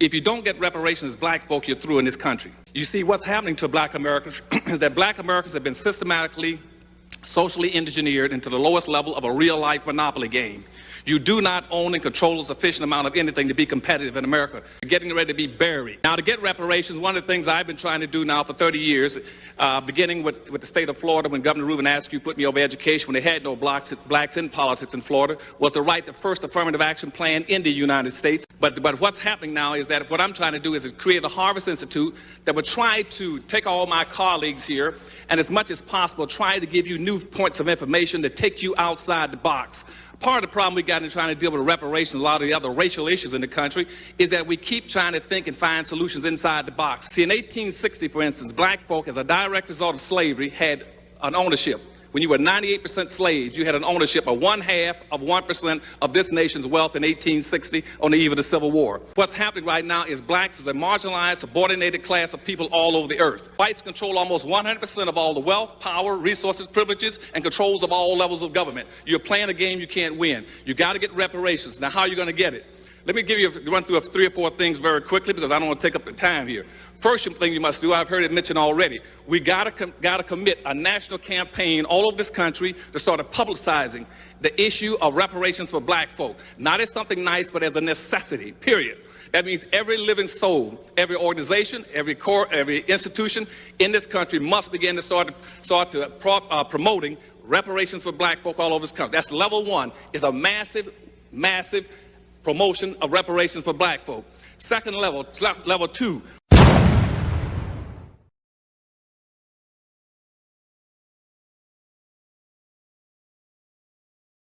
If you don't get reparations as black folk, you're through in this country. You see, what's happening to black Americans is that black Americans have been systematically, socially engineered into the lowest level of a real-life monopoly game. You do not own and control a sufficient amount of anything to be competitive in America. You're getting ready to be buried. Now, to get reparations, one of the things I've been trying to do now for 30 years, beginning with the state of Florida, when Governor Rubin Askew put me over education, when they had no blacks in politics in Florida, was to write the first affirmative action plan in the United States. But what's happening now is that what I'm trying to do is create a Harvest Institute that would try to take all my colleagues here and, as much as possible, try to give you new points of information to take you outside the box. Part of the problem we got in trying to deal with reparations, a lot of the other racial issues in the country, is that we keep trying to think and find solutions inside the box. See, in 1860, for instance, black folk, as a direct result of slavery, had an ownership. When you were 98% slaves, you had an ownership of 1/2 of 1% of this nation's wealth in 1860 on the eve of the Civil War. What's happening right now is blacks is a marginalized, subordinated class of people all over the earth. Whites control almost 100% of all the wealth, power, resources, privileges, and controls of all levels of government. You're playing a game you can't win. You got to get reparations. Now, how are you going to get it? Let me run through 3 or 4 things very quickly because I don't want to take up the time here. First thing you must do, I've heard it mentioned already, we gotta commit a national campaign all over this country to start publicizing the issue of reparations for black folk. Not as something nice, but as a necessity, period. That means every living soul, every organization, every institution in this country must begin to start promoting reparations for black folk all over this country. That's level 1, is a massive promotion of reparations for black folk. Second level 2,